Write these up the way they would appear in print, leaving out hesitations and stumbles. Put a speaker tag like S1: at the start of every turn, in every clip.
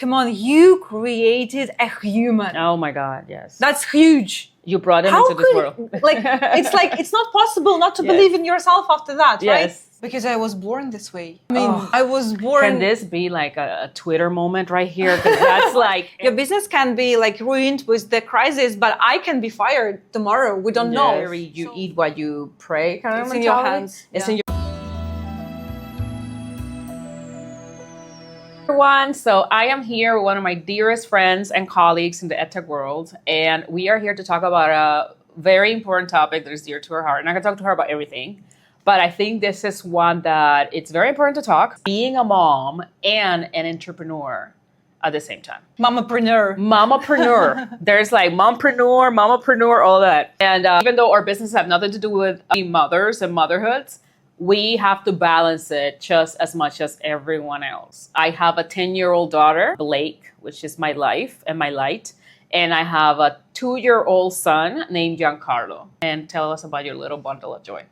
S1: Come on, you created a human.
S2: Oh my God, yes.
S1: That's huge.
S2: You brought him into this world.
S1: It's not possible not to believe in yourself after that, right?
S2: Yes.
S1: Because I was born this way. I mean, I was born...
S2: Can this be like a Twitter moment right here? Because that's like...
S1: Your business can be like ruined with the crisis, but I can be fired tomorrow. We don't know.
S2: You eat what you pray kind of
S1: It's in your hands.
S2: It's in your... Everyone, so I am here with one of my dearest friends and colleagues in the edtech world, and we are here to talk about a very important topic that is dear to her heart. And I can talk to her about everything, but I think this is one that it's very important to talk. Being a mom and an entrepreneur at the same time. Mamapreneur. There's like mompreneur, all that. And even though our businesses have nothing to do with being mothers and motherhoods, we have to balance it just as much as everyone else. I have a 10-year-old daughter, Blake, which is my life and my light. And I have a 2-year-old son named Giancarlo. And tell us about your little bundle of joy.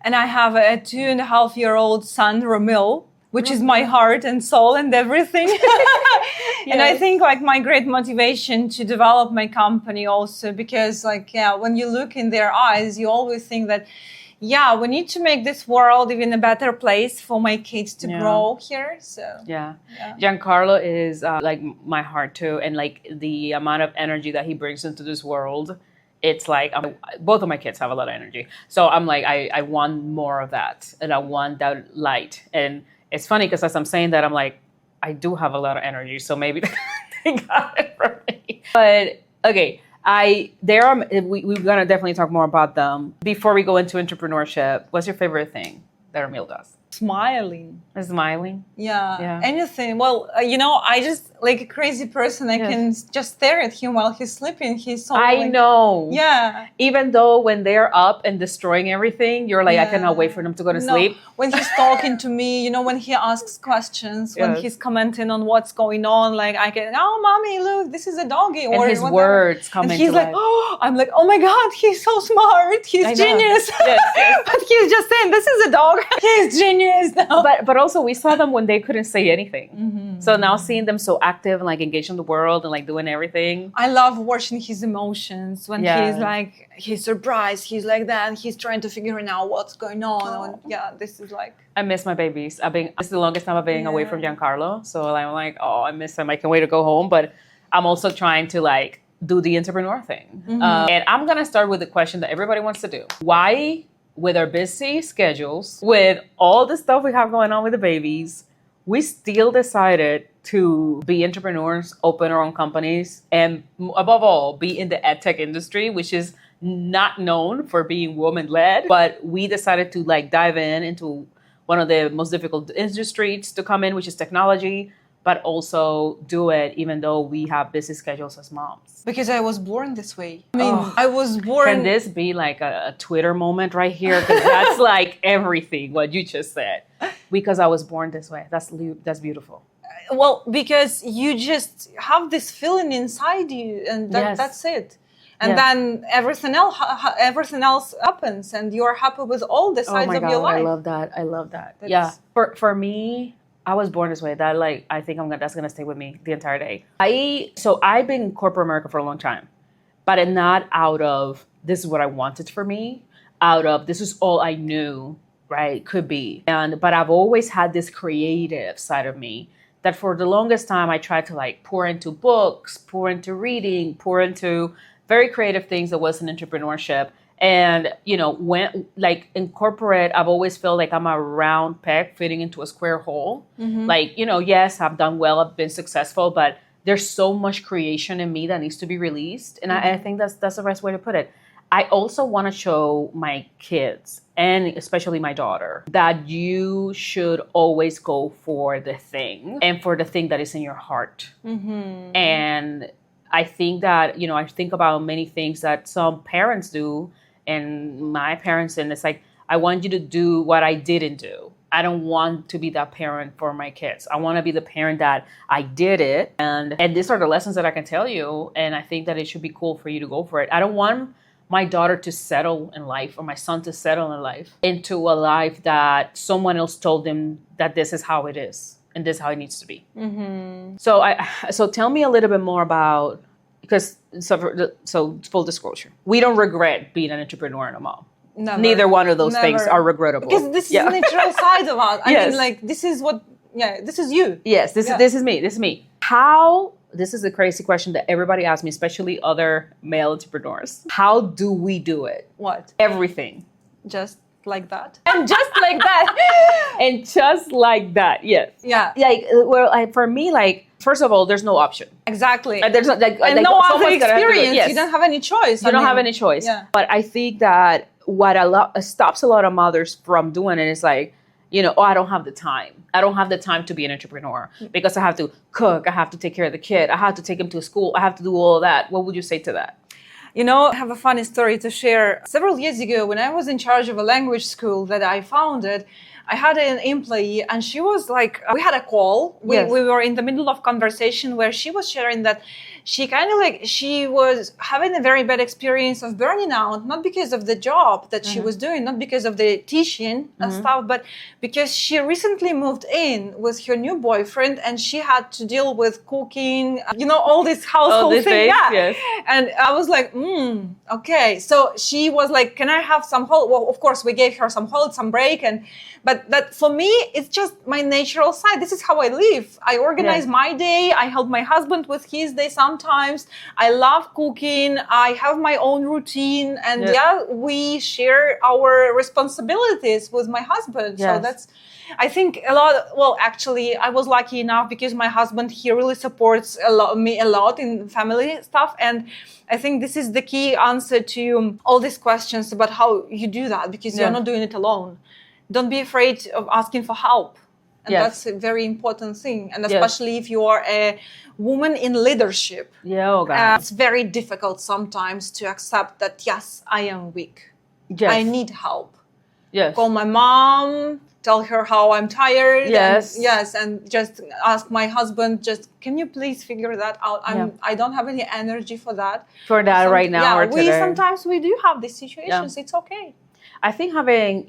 S1: And I have a 2.5-year-old son, Ramil, which is my heart and soul and everything. Yes. And I think like my great motivation to develop my company also, because when you look in their eyes, you always think that, we need to make this world even a better place for my kids to grow here. So
S2: Giancarlo is like my heart too, and like the amount of energy that he brings into this world, it's like both of my kids have a lot of energy. So I'm like I want more of that, and I want that light. And it's funny because as I'm saying that, I'm like I do have a lot of energy, so maybe they got it from me. But okay. We're gonna definitely talk more about them. Before we go into entrepreneurship, what's your favorite thing that Ramil does?
S1: Smiling.
S2: Smiling?
S1: Yeah. Anything. Well, I just like a crazy person. I can just stare at him while he's sleeping. He's so
S2: I know.
S1: Yeah.
S2: Even though when they're up and destroying everything, you're like, I cannot wait for them to go to sleep.
S1: When he's talking to me, when he asks questions, when he's commenting on what's going on, like I can, oh, mommy, look, this is a doggy.
S2: And his words come into
S1: life. He's like, I'm like, oh my God, he's so smart. He's genius. Yes. But he's just saying, this is a dog. He's genius.
S2: But also we saw them when they couldn't say anything. Mm-hmm. So now seeing them so active and like engaged in the world and like doing everything.
S1: I love watching his emotions when he's like, he's surprised, he's like that, and he's trying to figure out what's going on. This is like...
S2: I miss my babies. It's the longest time I've been away from Giancarlo. So I'm like, I miss him. I can't wait to go home. But I'm also trying to like do the entrepreneur thing. Mm-hmm. And I'm going to start with the question that everybody wants to do. Why, with our busy schedules, with all the stuff we have going on with the babies, we still decided to be entrepreneurs, open our own companies, and above all, be in the edtech industry, which is not known for being woman-led. But we decided to like dive into one of the most difficult industries to come in, which is technology, but also do it even though we have busy schedules as moms.
S1: Because I was born this way. I mean, I was born...
S2: Can this be like a Twitter moment right here? Because that's like everything, what you just said. Because I was born this way. That's beautiful.
S1: Well, because you just have this feeling inside you, and that's it. And then everything else happens, and you're happy with all the sides of your life.
S2: I love that. For me, I was born this way. That like I think that's gonna stay with me the entire day. I've been in corporate America for a long time, but not out of this is what I wanted for me. Out of this is all I knew, right? Could be. But I've always had this creative side of me that for the longest time I tried to like pour into books, pour into reading, pour into very creative things that wasn't entrepreneurship. And, when like in corporate, I've always felt like I'm a round peg fitting into a square hole. Mm-hmm. Like, yes, I've done well, I've been successful, but there's so much creation in me that needs to be released. And I think that's the best way to put it. I also want to show my kids, and especially my daughter, that you should always go for the thing and for the thing that is in your heart. Mm-hmm. And I think that, I think about many things that some parents do, and my parents, and it's like, I want you to do what I didn't do. I don't want to be that parent for my kids. I want to be the parent that I did it. And these are the lessons that I can tell you. And I think that it should be cool for you to go for it. I don't want my daughter to settle in life, or my son to settle in life into a life that someone else told them that this is how it is. and this is how it needs to be. So tell me a little bit more about, because so full disclosure, we don't regret being an entrepreneur and a mom.
S1: Never.
S2: Neither one of those things are regrettable.
S1: Because this is the natural side of us. I mean, like, this is what, this is you.
S2: Yes, this is me. This is me. How, this is a crazy question that everybody asks me, especially other male entrepreneurs. How do we do it?
S1: What?
S2: Everything.
S1: Just like that.
S2: And just like that. And just like that, yes.
S1: Yeah.
S2: Like, well, for me, like, first of all, there's no option.
S1: Exactly.
S2: There's not, like,
S1: and
S2: like,
S1: no other experience.
S2: Yes.
S1: You don't have any choice.
S2: You don't have any choice.
S1: Yeah.
S2: But I think that what stops a lot of mothers from doing it is like, I don't have the time. I don't have the time to be an entrepreneur because I have to cook. I have to take care of the kid. I have to take him to school. I have to do all of that. What would you say to that?
S1: I have a funny story to share. Several years ago, when I was in charge of a language school that I founded, I had an employee, and she was like, we had a call. We were in the middle of conversation where she was sharing that she she was having a very bad experience of burning out, not because of the job that she was doing, not because of the teaching and stuff, but because she recently moved in with her new boyfriend, and she had to deal with cooking, all this household thing.
S2: Yes.
S1: And I was like, okay. So she was like, can I have some well, of course we gave her some break, but that for me, it's just my natural side. This is how I live. I organize my day. I help my husband with his day sometimes. I love cooking. I have my own routine. And we share our responsibilities with my husband.
S2: Yes.
S1: So that's, I think actually, I was lucky enough because my husband, he really supports me a lot in family stuff. And I think this is the key answer to all these questions about how you do that, because you're not doing it alone. Don't be afraid of asking for help. And that's a very important thing. And especially if you are a woman in leadership. It's very difficult sometimes to accept that, yes, I am weak.
S2: Yes.
S1: I need help.
S2: Yes.
S1: Call my mom, tell her how I'm tired.
S2: Yes.
S1: And just ask my husband, can you please figure that out? I don't have any energy for that.
S2: Right now or today.
S1: Sometimes we do have these situations. It's okay.
S2: I think having,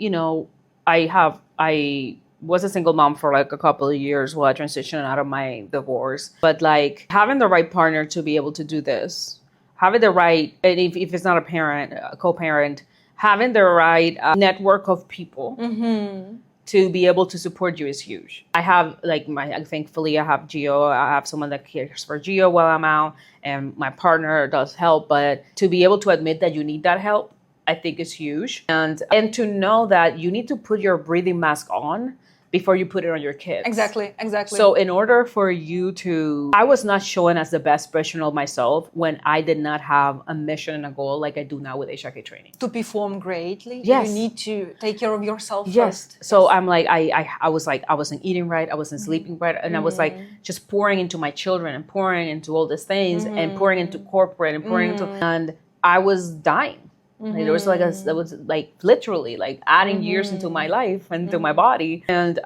S2: I was a single mom for like a couple of years while I transitioned out of my divorce. But like having the right partner to be able to do this, having the right, and if it's not a parent, a co-parent, having the right network of people to be able to support you is huge. I have thankfully I have Gio. I have someone that cares for Gio while I'm out, and my partner does help. But to be able to admit that you need that help, I think is huge. And to know that you need to put your breathing mask on before you put it on your kids.
S1: Exactly.
S2: So in order for you I was not showing as the best version of myself when I did not have a mission and a goal like I do now with HiK Trainings.
S1: To perform greatly,
S2: you
S1: need to take care of yourself
S2: first.
S1: Yes.
S2: So I'm like, I was like, I wasn't eating right, I wasn't sleeping right. And I was like, just pouring into my children and pouring into all these things and pouring into corporate and pouring into, and I was dying. Like, there was that was like literally like adding years into my life and to my body. And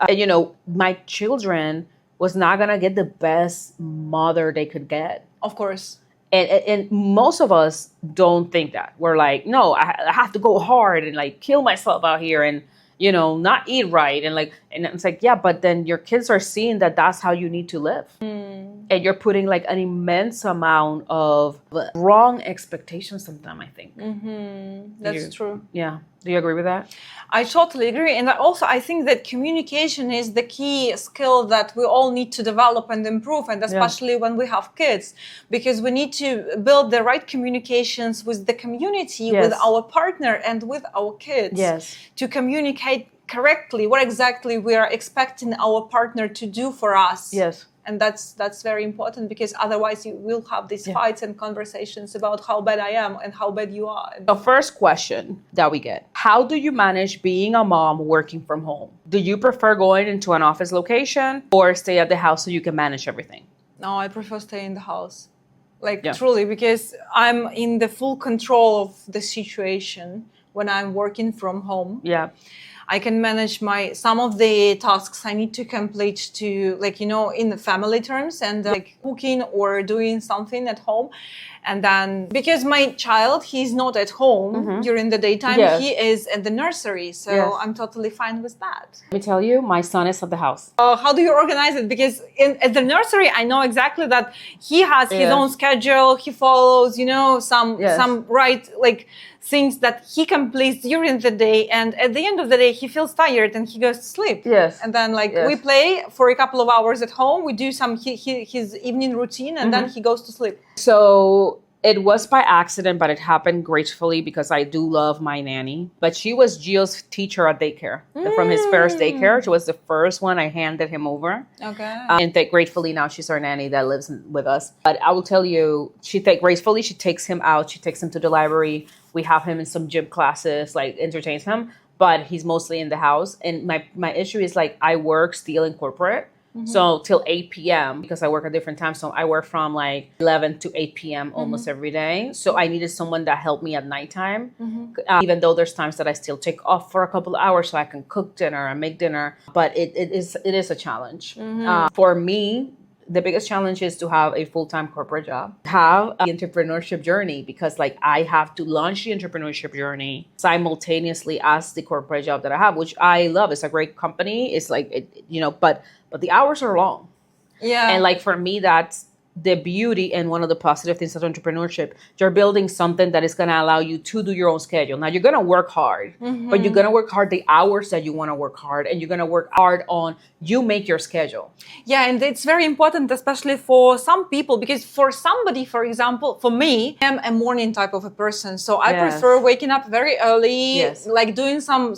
S2: my children was not gonna get the best mother they could get.
S1: Of course.
S2: And most of us don't think that. We're like, no, I have to go hard and like kill myself out here and not eat right. And it's like, yeah, but then your kids are seeing that that's how you need to live. And you're putting like an immense amount of wrong expectations sometimes, I think.
S1: That's true.
S2: Yeah. Do you agree with that?
S1: I totally agree. And also, I think that communication is the key skill that we all need to develop and improve, and especially when we have kids, because we need to build the right communications with the community, with our partner, and with our kids. To communicate correctly what exactly we are expecting our partner to do for us. And that's very important, because otherwise you will have these fights and conversations about how bad I am and how bad you are.
S2: The first question that we get, how do you manage being a mom working from home? Do you prefer going into an office location or stay at the house so you can manage everything?
S1: No, I prefer staying in the house. Truly, because I'm in the full control of the situation when I'm working from home. I can manage some of the tasks I need to complete to, like, in the family terms, and like cooking or doing something at home. And then, because my child, he's not at home during the daytime, he is at the nursery. So I'm totally fine with that.
S2: Let me tell you, my son is at the house.
S1: How do you organize it? Because at the nursery, I know exactly that he has his own schedule. He follows, some things that he completes during the day. And at the end of the day, he feels tired and he goes to sleep.
S2: Yes.
S1: And then we play for a couple of hours at home. We do his evening routine, and then he goes to sleep.
S2: So it was by accident, but it happened gracefully because I do love my nanny. But she was Gio's teacher at daycare. From his first daycare, she was the first one I handed him over.
S1: Okay.
S2: And gratefully now she's our nanny that lives with us. But I will tell you, she takes him out. She takes him to the library. We have him in some gym classes, like entertains him. But he's mostly in the house. And my issue is like I work still in corporate. So till 8 p.m. because I work at different times. So I work from like 11 to 8 p.m. almost every day. So I needed someone that helped me at nighttime. Even though there's times that I still take off for a couple of hours so I can cook dinner and make dinner. But it is a challenge. For me, the biggest challenge is to have a full-time corporate job, have an entrepreneurship journey, because like I have to launch the entrepreneurship journey simultaneously as the corporate job that I have, which I love. It's a great company. It's like, but the hours are long.
S1: Yeah.
S2: And like for me, that's the beauty and one of the positive things of entrepreneurship. You're building something that is going to allow you to do your own schedule. Now you're going to work hard, but you're going to work hard the hours that you want to work hard, and you're going to work hard on you make your schedule.
S1: Yeah, and it's very important, especially for some people, because for somebody, for example, for me, I'm a morning type of a person. So I prefer waking up very early, like doing some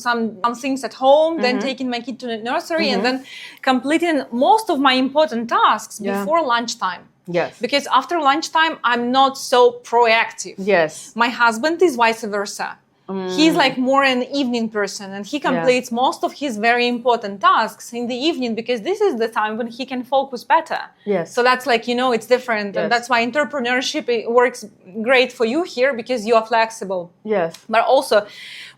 S1: things at home, then taking my kid to the nursery, and then completing most of my important tasks before lunchtime.
S2: Yes.
S1: Because after lunchtime, I'm not so proactive.
S2: Yes.
S1: My husband is vice versa. He's like more an evening person, and he completes most of his very important tasks in the evening, because this is the time when he can focus better.
S2: Yes.
S1: So that's like, it's different. And that's why entrepreneurship, it works great for you here, because you are flexible.
S2: Yes.
S1: But also,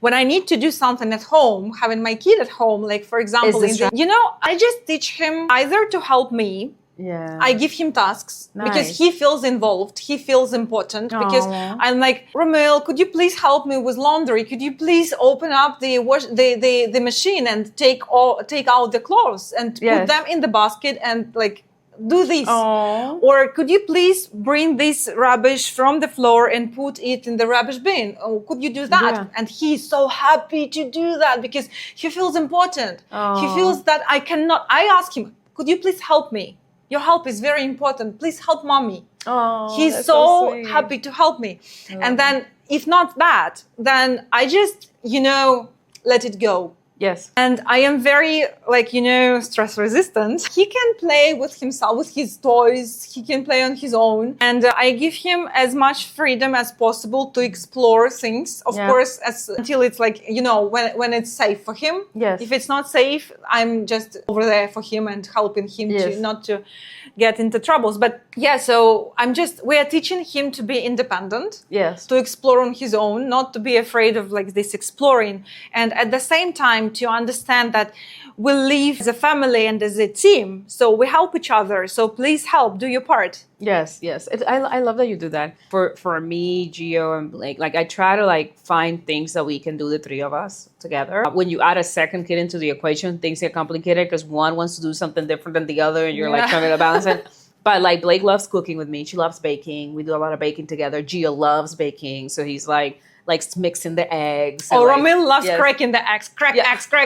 S1: when I need to do something at home, having my kid at home, like for example, I just teach him either to help me.
S2: Yeah.
S1: I give him tasks because he feels involved. He feels important. Because I'm like, Ramil, could you please help me with laundry? Could you please open up the machine and take out the clothes and put them in the basket and like do this? Or could you please bring this rubbish from the floor and put it in the rubbish bin? Or could you do that?
S2: Yeah.
S1: And he's so happy to do that because he feels important. He feels that I ask him, could you please help me? Your help is very important. Please help mommy. He's so happy to help me. And then if not that, then I just, let it go.
S2: Yes.
S1: And I am very, stress resistant. He can play with himself, with his toys. He can play on his own. And I give him as much freedom as possible to explore things. Of course, until it's when it's safe for him.
S2: Yes.
S1: If it's not safe, I'm just over there for him and helping him not to get into troubles. But so we are teaching him to be independent.
S2: Yes.
S1: To explore on his own, not to be afraid of this exploring. And at the same time, to understand that we live as a family and as a team, so we help each other. So please help, do your part.
S2: Yes. I love that you do that. For me, Gio, and Blake, I try to find things that we can do, the three of us together. When you add a second kid into the equation, things get complicated because one wants to do something different than the other, and you're trying to balance it. But Blake loves cooking with me. She loves baking. We do a lot of baking together. Gio loves baking, so he's mixing the eggs.
S1: Ramil loves cracking the eggs. Crack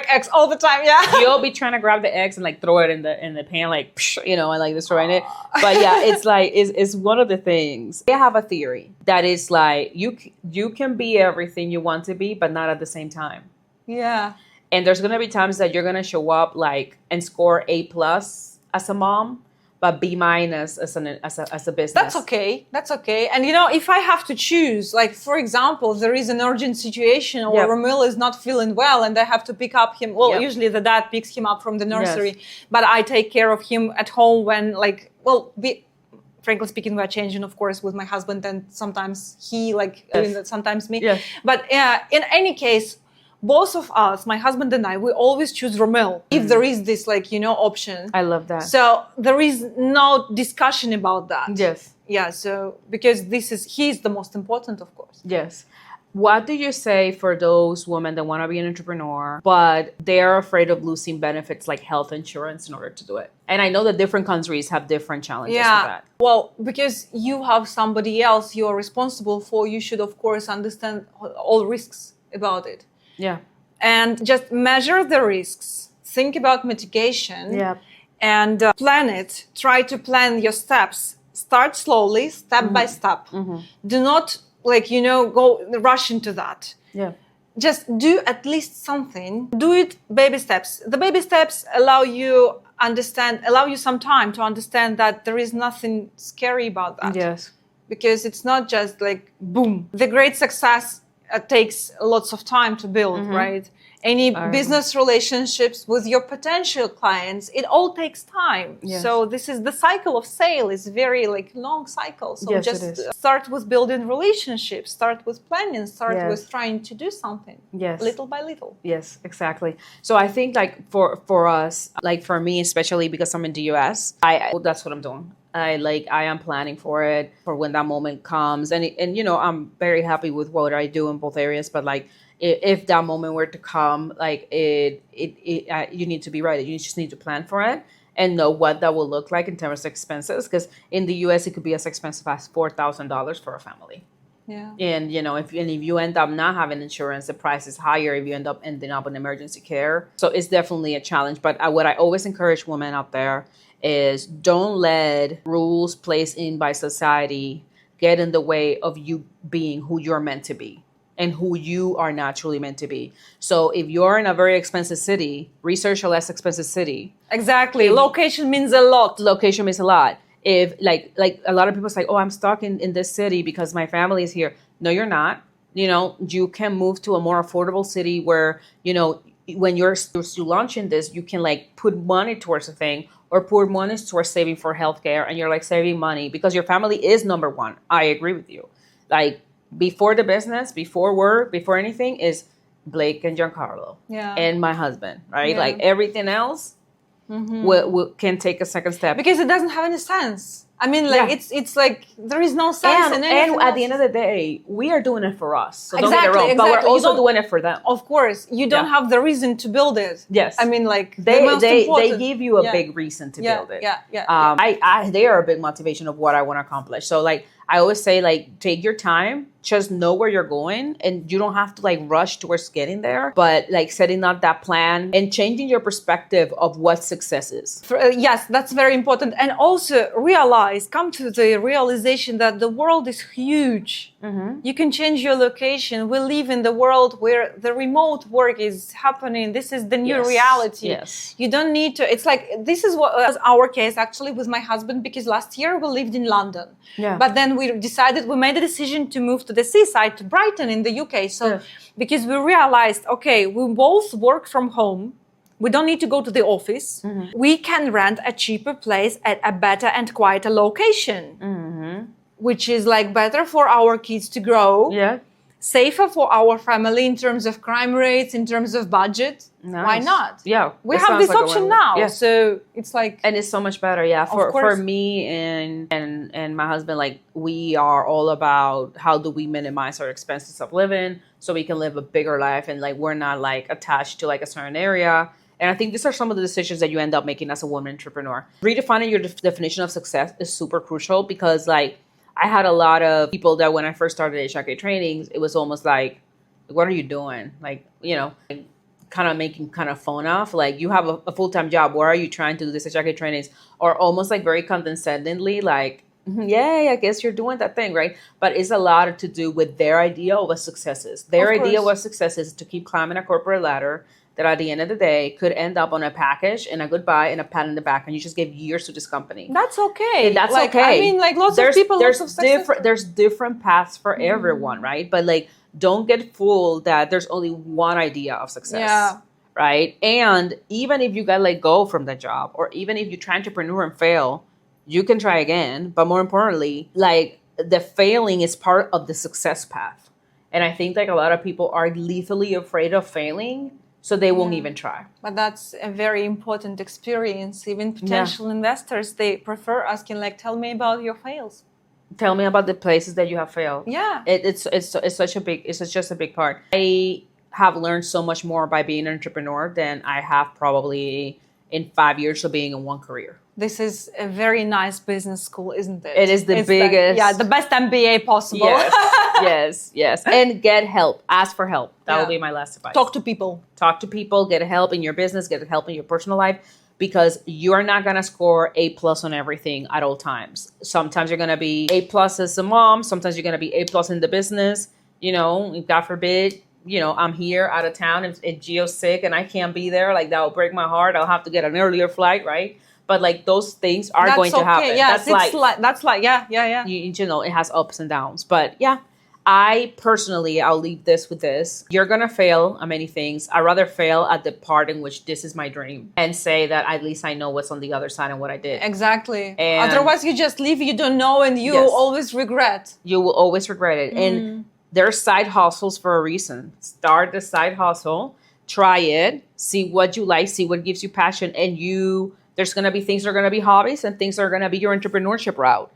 S1: eggs all the time. Yeah.
S2: You'll be trying to grab the eggs and throw it in the pan, and destroying it. But it's one of the things. I have a theory that is you can be everything you want to be, but not at the same time.
S1: Yeah.
S2: And there's gonna be times that you're gonna show up and score A+ as a mom, but B- as a business.
S1: That's okay. And if I have to choose, for example, there is an urgent situation, or Ramil is not feeling well and I have to pick up him. Well, usually the dad picks him up from the nursery, but I take care of him at home when frankly speaking, we're changing, of course, with my husband, and sometimes he doing that, sometimes me.
S2: Yes.
S1: But in any case, both of us, my husband and I, we always choose Romil if there is this option.
S2: I love that.
S1: So there is no discussion about that.
S2: Yes.
S1: Yeah. So because he's the most important, of course.
S2: Yes. What do you say for those women that want to be an entrepreneur, but they're afraid of losing benefits like health insurance in order to do it? And I know that different countries have different challenges with that.
S1: Well, because you have somebody else you are responsible for, you should, of course, understand all risks about it.
S2: Yeah.
S1: And just measure the risks, think about mitigation, and plan it. Try to plan your steps. Start slowly, step by step. Do not go rush into that.
S2: Yeah.
S1: Just do at least something. Do it baby steps. The baby steps allow you some time to understand that there is nothing scary about that.
S2: Yes.
S1: Because it's not just like boom. The great success takes lots of time to build, right? Any business relationships with your potential clients, it all takes time.
S2: Yes.
S1: So this is the cycle of sale is very long cycle. So
S2: yes,
S1: just start with building relationships, start with planning, start with trying to do something.
S2: Yes.
S1: Little by little.
S2: Yes, exactly. So I think for us, for me, especially because I'm in the US, that's what I'm doing. I am planning for it for when that moment comes. And I'm very happy with what I do in both areas, but if that moment were to come, you need to be ready. You just need to plan for it and know what that will look like in terms of expenses. Because in the US, it could be as expensive as $4,000 for a family.
S1: Yeah.
S2: And if you end up not having insurance, the price is higher if you end up ending up in emergency care. So it's definitely a challenge. But what I always encourage women out there is don't let rules placed in by society get in the way of you being who you're meant to be and who you are naturally meant to be. So if you're in a very expensive city, research a less expensive city.
S1: Exactly. Location means a lot.
S2: Location means a lot. If like a lot of people say, oh, I'm stuck in this city because my family is here. No, you're not. You can move to a more affordable city where, when you're launching this, you can put money towards a thing or put money towards saving for healthcare, and you're saving money because your family is number one. I agree with you. Before the business, before work, before anything is Blake and Giancarlo and my husband, right?
S1: Yeah.
S2: Everything else can take a second step.
S1: Because it doesn't have any sense. I mean, it's there is no sense in anything
S2: and at the end of the day, we are doing it for us. So don't
S1: exactly,
S2: get it wrong. But we're also doing it for them.
S1: Of course, you don't have the reason to build it.
S2: Yes.
S1: I mean,
S2: they give you a big reason to build it. They are a big motivation of what I want to accomplish. So I always say take your time, just know where you're going, and you don't have to rush towards getting there, but setting up that plan and changing your perspective of what success is.
S1: Yes, that's very important. And also come to the realization that the world is huge. You can change your location. We live in the world where the remote work is happening. This is the new reality.
S2: Yes.
S1: You don't need to, this is what was our case actually with my husband, because last year we lived in London.
S2: Yeah.
S1: But then we made a decision to move to the seaside, to Brighton in the UK. So because we realized, okay, we both work from home. We don't need to go to the office. We can rent a cheaper place at a better and quieter location, which is better for our kids to grow, safer for our family in terms of crime rates, in terms of budget.
S2: Nice.
S1: Why not?
S2: Yeah,
S1: we have this option now.
S2: Yeah.
S1: So it's
S2: and it's so much better. Yeah, for me and my husband, we are all about how do we minimize our expenses of living so we can live a bigger life, and we're not attached to a certain area. And I think these are some of the decisions that you end up making as a woman entrepreneur. Redefining your definition of success is super crucial because I had a lot of people that when I first started HiK Trainings, it was almost what are you doing? Kind of making fun of, you have a full-time job. Why are you trying to do this HiK Trainings? Or almost very condescendingly, yay, I guess you're doing that thing, right? But it's a lot to do with their idea of what success is. Their idea of what success is to keep climbing a corporate ladder that at the end of the day could end up on a package and a goodbye and a pat in the back, and you just gave years to this company.
S1: That's okay.
S2: And that's okay.
S1: I mean, lots of people, lots of success.
S2: There's different paths for everyone, right? But don't get fooled that there's only one idea of success.
S1: Yeah.
S2: Right? And even if you got let go from the job, or even if you try entrepreneur and fail, you can try again. But more importantly, the failing is part of the success path. And I think like a lot of people are lethally afraid of failing, so they won't even try.
S1: But that's a very important experience. Even potential investors, they prefer asking like, tell me about your fails.
S2: Tell me about the places that you have failed.
S1: Yeah.
S2: It's just a big part. I have learned so much more by being an entrepreneur than I have probably in 5 years of being in one career.
S1: This is a very nice business school, isn't it?
S2: It is the biggest.
S1: The best MBA possible.
S2: Yes. And get help. Ask for help. That will be my last advice.
S1: Talk to people.
S2: Get help in your business, get help in your personal life, because you're not going to score A+ on everything at all times. Sometimes you're going to be A+ as a mom. Sometimes you're going to be A+ in the business. You know, God forbid, you know, I'm here out of town and Gio's sick and I can't be there. Like, that will break my heart. I'll have to get an earlier flight, right? But like, those things are going to happen.
S1: Yes, that's life. Yeah.
S2: You know, it has ups and downs. But yeah, I personally, I'll leave this with this. You're going to fail at many things. I'd rather fail at the part in which this is my dream and say that at least I know what's on the other side and what I did.
S1: Exactly.
S2: And
S1: otherwise, you just leave, you don't know, and you always regret.
S2: You will always regret it. And there's side hustles for a reason. Start the side hustle, try it, see what you like, see what gives you passion. And there's going to be things that are going to be hobbies and things that are going to be your entrepreneurship route.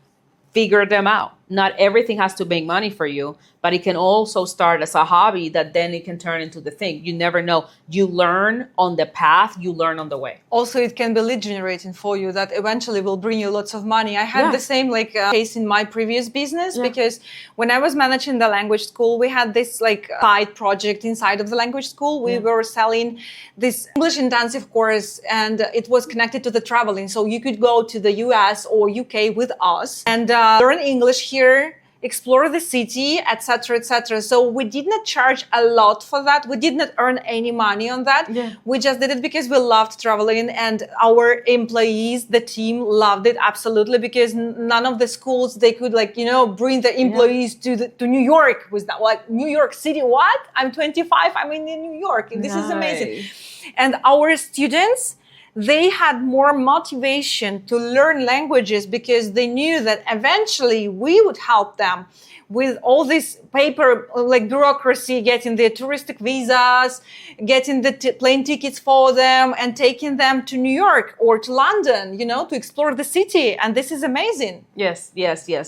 S2: Figure them out. Not everything has to make money for you, but it can also start as a hobby that then it can turn into the thing. You never know. You learn on the path, you learn on the way.
S1: Also, it can be lead generating for you that eventually will bring you lots of money. I had the same case in my previous business because when I was managing the language school, we had this side project inside of the language school. We were selling this English intensive course and it was connected to the traveling. So you could go to the US or UK with us and learn English here, explore the city, etc., etc. So we did not charge a lot for that. We did not earn any money on that. We just did it because we loved traveling, and our employees, the team, loved it absolutely, because none of the schools, they could bring the employees to New York with that. Like, New York City, what? I'm 25, I'm in New York. This is amazing. And our students, they had more motivation to learn languages because they knew that eventually we would help them with all this paper, bureaucracy, getting the touristic visas, getting the plane tickets for them and taking them to New York or to London, to explore the city. And this is amazing.
S2: Yes.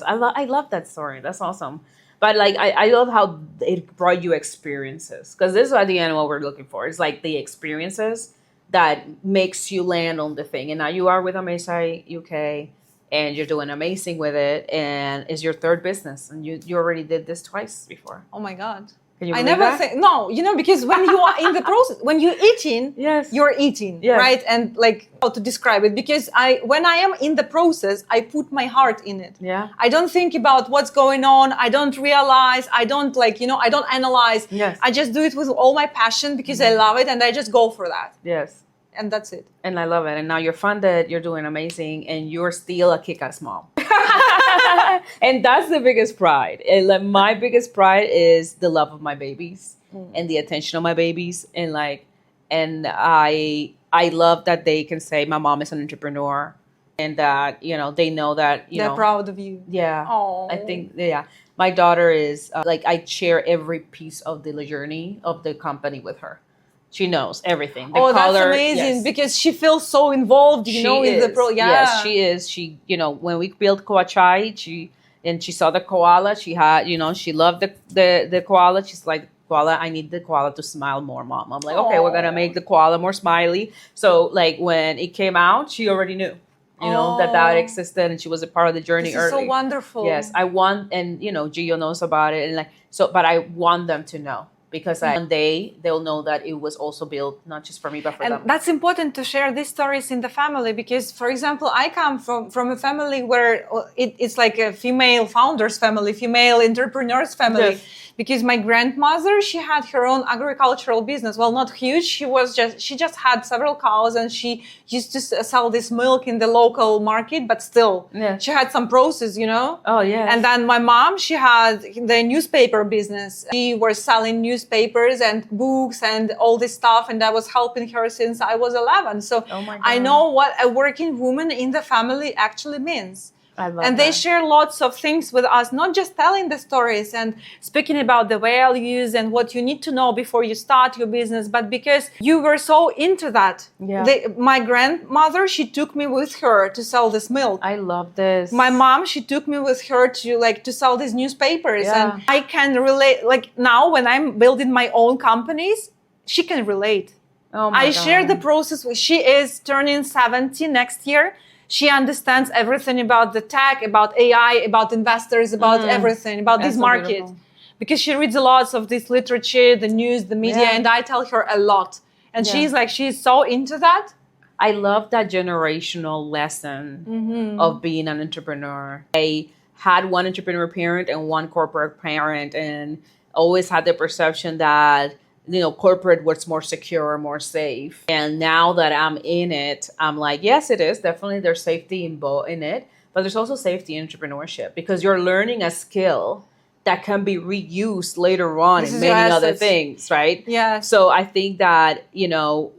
S2: I love that story. That's awesome. But I love how it brought you experiences, because this is at the end what we're looking for. It's like the experiences that makes you land on the thing. And now you are with Amazing UK and you're doing amazing with it. And it's your third business. And you already did this twice before.
S1: Oh my God.
S2: Can you
S1: I never think, no, because when you are in the process, when you're eating, you're eating, right? And how to describe it, because when I am in the process, I put my heart in it.
S2: Yeah.
S1: I don't think about what's going on. I don't realize, I don't I don't analyze.
S2: Yes.
S1: I just do it with all my passion because I love it and I just go for that.
S2: Yes.
S1: And that's it.
S2: And I love it. And now you're funded, you're doing amazing, and you're still a kick-ass mom. And that's the biggest pride. And my biggest pride is the love of my babies and the attention of my babies. And I love that they can say my mom is an entrepreneur, and that, they know that,
S1: they're proud of you.
S2: Yeah.
S1: Aww.
S2: I think, my daughter is I share every piece of the journey of the company with her. She knows everything.
S1: That's amazing, because she feels so involved, in the
S2: Yes, she is. She, when we built Coachai, she saw the koala. She had, she loved the koala. She's like, koala, I need the koala to smile more, Mom. I'm like, okay, we're going to make the koala more smiley. So when it came out, she already knew, that existed, and she was a part of the journey early.
S1: This is so wonderful.
S2: Yes, I want, and, Gio knows about it. And but I want them to know. Because one day they'll know that it was also built not just for me, but for them.
S1: And that's important to share these stories in the family, because, for example, I come from a family where it's like a female founders family, female entrepreneurs family. Yes. Because my grandmother, she had her own agricultural business. Well, not huge. She just had several cows, and she used to sell this milk in the local market, but still, she had some process,
S2: Oh, yeah.
S1: And then my mom, she had the newspaper business. She was selling newspapers and books and all this stuff, and I was helping her since I was 11. So I know what a working woman in the family actually means.
S2: I love
S1: and they
S2: that.
S1: share lots of things with us, not just telling the stories and speaking about the values and what you need to know before you start your business, but because you were so into that.
S2: Yeah.
S1: My grandmother, she took me with her to sell this milk.
S2: I love this.
S1: My mom, she took me with her to sell these newspapers.
S2: Yeah.
S1: And I can relate, like now when I'm building my own companies, she can relate.
S2: Oh my
S1: I
S2: God.
S1: share the process with, she is turning 70 next year. She understands everything about the tech, about AI, about investors, about everything, about this market.
S2: Beautiful.
S1: Because she reads a lot of this literature, the news, the media,
S2: Yeah.
S1: and I tell her a lot. And
S2: Yeah.
S1: she's so into that.
S2: I love that generational lesson of being an entrepreneur. I had one entrepreneur parent and one corporate parent, and always had the perception that, corporate was more secure, more safe. And now that I'm in it, I'm like, yes, it is. Definitely there's safety in it, but there's also safety in entrepreneurship because you're learning a skill that can be reused later on in many other things, right?
S1: Yeah.
S2: So I think that,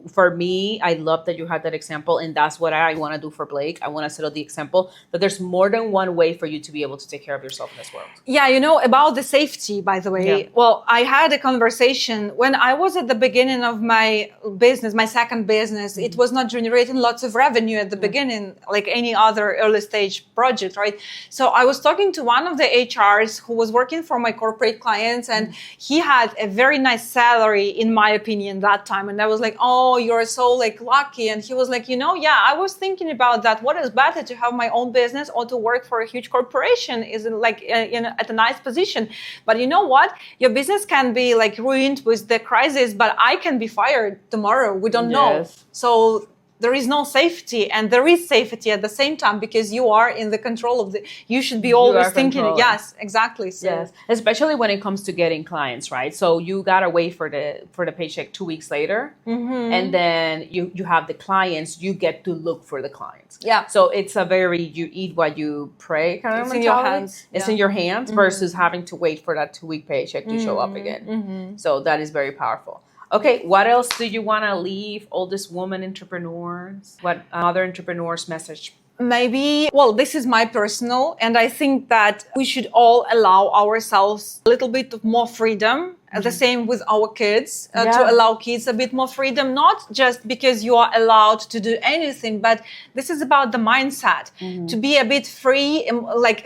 S2: for me, I love that you had that example, and that's what I want to do for Blake. I want to set up the example that there's more than one way for you to be able to take care of yourself in this world.
S1: Yeah, about the safety, by the way.
S2: Yeah.
S1: Well, I had a conversation when I was at the beginning of my business, my second business. It was not generating lots of revenue at the beginning, like any other early stage project, right? So I was talking to one of the HRs who was working for my corporate clients, and he had a very nice salary, in my opinion, that time. And I was like, oh, you're so lucky. And he was like, yeah, I was thinking about that. What is better, to have my own business or to work for a huge corporation? Is at a nice position. But you know what? Your business can be ruined with the crisis, but I can be fired tomorrow. We don't know. So there is no safety, and there is safety at the same time because you are in the control of you should be always thinking. Yes, exactly. So.
S2: Yes, especially when it comes to getting clients, right? So you gotta wait for the paycheck 2 weeks later, and then you have the clients. You get to look for the clients.
S1: Yeah.
S2: So it's a very you eat what you pray kind of mentality.
S1: In your hands.
S2: It's in your hands versus having to wait for that 2-week paycheck to show up again. So that is very powerful. Okay, what else do you want to leave all these women entrepreneurs? What other entrepreneurs message?
S1: Maybe, well, this is my personal, and I think that we should all allow ourselves a little bit of more freedom. The same with our kids, to allow kids a bit more freedom, not just because you are allowed to do anything, but this is about the mindset, to be a bit free,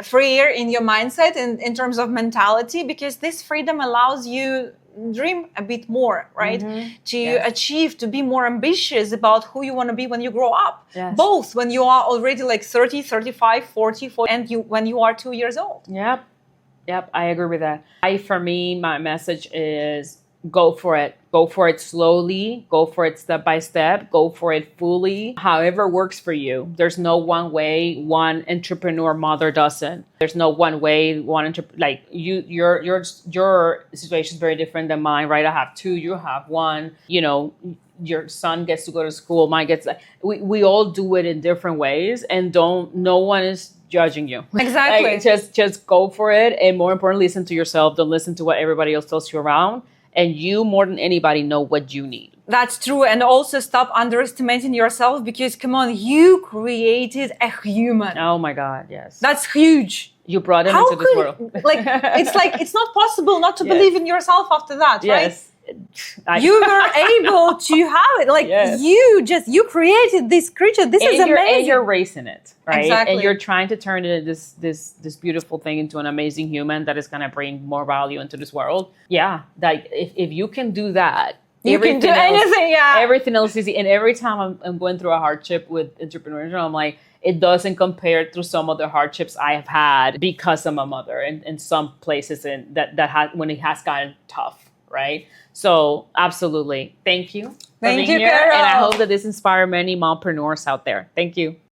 S1: freer in your mindset in terms of mentality, because this freedom allows you dream a bit more, right? To achieve, to be more ambitious about who you want to be when you grow up. Both when you are already 30, 35, 40, and when you are 2 years old.
S2: Yep, I agree with that. For me, my message is go for it. Go for it slowly. Go for it step by step. Go for it fully. However works for you. There's no one way one entrepreneur mother doesn't. There's no one way your situation is very different than mine, right? I have two. You have one. Your son gets to go to school. Mine gets. We all do it in different ways, and no one is judging you.
S1: Exactly.
S2: Just go for it, and more importantly, listen to yourself. Don't listen to what everybody else tells you around. And you, more than anybody, know what you need.
S1: That's true. And also stop underestimating yourself, because, come on, you created a human.
S2: Oh my God, yes.
S1: That's huge.
S2: You brought him into this world.
S1: It's not possible not to believe in yourself after that, right?
S2: Yes.
S1: You were able to have it. You created this creature. This is amazing.
S2: And you're raising it, right?
S1: Exactly.
S2: And you're trying to turn it this beautiful thing into an amazing human that is going to bring more value into this world. Yeah, if you can do that,
S1: you can do anything. Yeah,
S2: everything else is easy. And every time I'm going through a hardship with entrepreneurship, I'm like, it doesn't compare to some of the hardships I have had because I'm a mother, and in some places when it has gotten tough, right? So absolutely. Thank you for being here.
S1: Karol.
S2: And I hope that this inspires many mompreneurs out there. Thank you.